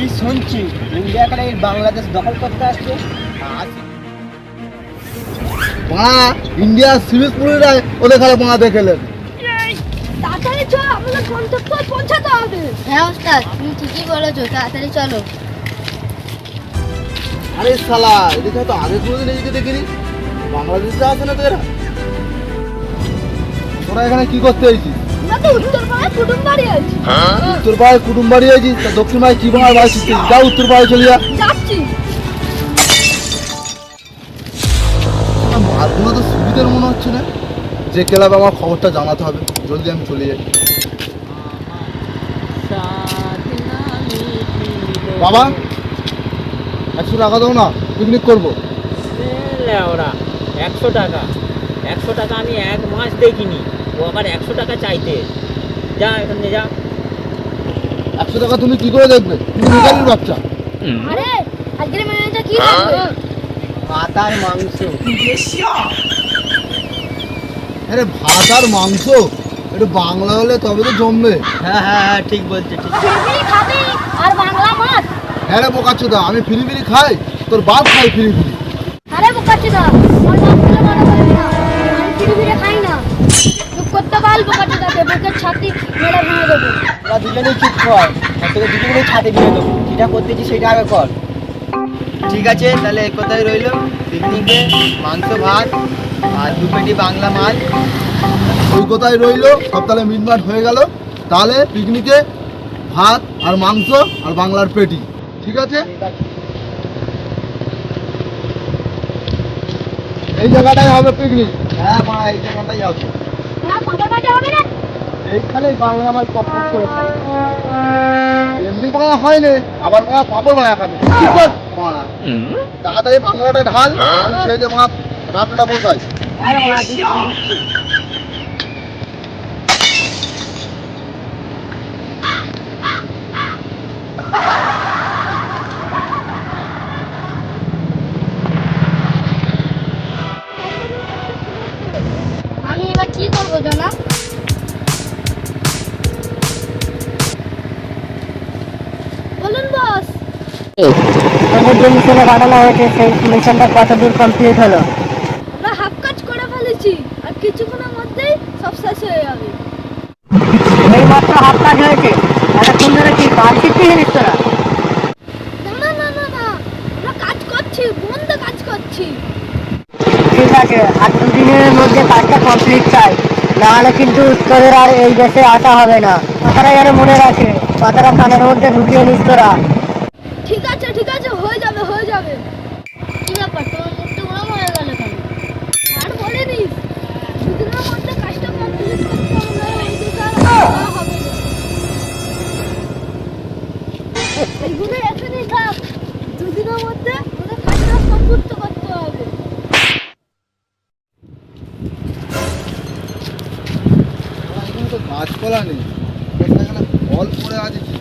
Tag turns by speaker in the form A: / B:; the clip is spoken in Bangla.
A: কি শুনছি ইন্ডিয়া করে এই বাংলাদেশ দখল করতে আসছে।
B: বাংলা ইন্ডিয়া সিভিল পুলিশরা ওদের খেলা বাংলা দেখেলেন।
C: তাড়াতাড়ি চল, আমাদের গন্তব্যে পৌঁছাতে হবে।
D: হ্যাঁ ওস্তাদ, তুমি ঠিকই বলেছো, তাড়াতাড়ি চলো।
B: আরে শালা, এদিকে তো আগে কোনোদিন এদিকে দেখিনি। বাংলাদেশে আসে না তো এরা। তোরা এখানে কি করতে এসেছিস?
C: আমরা তো উত্তরপাড়ায় কুটুম বাড়ি আছি।
B: উত্তর পাড়ায় কুটুম বাড়ি আছিস, তা দক্ষিণ পাড়ায় কি বাংলা বাড়ি শিখতেছিস? যা উত্তর পাড়ায় চলে যা।
C: যাচ্ছি।
B: মালগুলো তো সুবিধার মনে হচ্ছে না। যে ক্লাবে আমার খবরটা জানাতে হবে, জলদি আমি চলে যাই। বাবা 100 টাকা দাও না, পিকনিক করবো।
A: ওরা 100 টাকা, 100 টাকা আমি 1 মাস দেখিনি, ও আবার 100 টাকা চাইতে। যা এখানে যা।
B: 100 টাকা তুমি কি করে দেখবে? তুমি নিকালির বাচ্চা।
C: আরে আজকের মেনুটা কি থাকবে?
A: ভাত আর মাংস।
B: আরে ভাত আর মাংস, এটা বাংলা হলে তবে তো জমবে।
A: হ্যাঁ হ্যাঁ হ্যাঁ, ঠিক বলছে, ঠিক।
C: ফিরফিরি খাবি আর বাংলা মাছ।
B: হ্যাঁ রে বোকাচোদা, আমি ফিরি ফিরি খাই, তোর বাপ খাই ফিরি ফিরি।
C: আরে বোকাচোদা, আমার নাম তুলে মনে করবি না, আমি ফিরফিরি খাই না। চুপ করতে পারল বোকাচোদাকে, বুকের ছাতি মেরে ভেঙে দেবো।
A: তোরা দুজনেই চুপ কর, তোকে দুজনেই ছাতে দিয়ে দেবো। যেটা করতেছি সেটা আগে কর। ঠিক আছে, তাহলে এক কথাই রইলো, পিকনিকে মাংস ভাত আর 2 পেটি বাংলা মাছ।
B: ওই কথাই রইলো, সব তাহলে মিটমাট হয়ে গেল। তাহলে পিকনিকে ভাত আর মাংস আর বাংলার পেটি, ঠিক আছে? এই জায়গাটাই হবে পিকনিক।
A: হ্যাঁ মা, এই জায়গাটাই হবে।
C: তোমার পাপা কাটা হবে না?
B: এইখানে বাংলা মাছ পপ করে খাই। এমনি বাংলা হয়নি, আবার বাংলা পাপড় বাংলা খাবে। কি কর বাংলা? তাড়াতাড়ি বাংলাটা ঢাল, সেই যে মাছ রান্নাটা বসাই।
C: আমি এবার কি করবো জনাব? বলুন বস।
D: আমাদের যে মিশনে পাঠানো হয়েছে সেই মিশনটা কত দূর কমপ্লিট হলো?
C: আমরা হাফ কাজ করে ফেলেছি, আর কিছুক্ষণের মধ্যেই সব শেষ হয়ে যাবে।
D: এই মাত্র হাফ কাজ হয়েছে, এতক্ষণ ধরে কি কাজ শিখতে জানিস তোরা?
C: না না না না না, আমরা কাজ করছি, বন্ধে কাজ করছি।
D: ঠিক আছে, আর 2 দিনের মধ্যে কাজটা কমপ্লিট চাই, নাহলে কিন্তু তোদের আর এই দেশে আসা হবে না। কথাটা যেন মনে রাখে, কথাটা কানের মধ্যে ঢুকিয়ে নিস তোরা।
C: ঠিক আছে ঠিক আছে, হয়ে যাবে হয়ে যাবে। কি ব্যাপার, তোমার মুখটা ওরম হয়ে গেল কেন? আর বলিনি, দুদিনের মধ্যে কাজটা কমপ্লিট করতে হবে, এই দিকে আর আসা হবে না। এইগুলো এখানেই থাক, দুদিনের মধ্যে ওদের কাজটা সম্পূর্ণ করতে হবে।
B: এখানে তো গাছপালা নেই, এখানে ফল পড়ে আছে কি?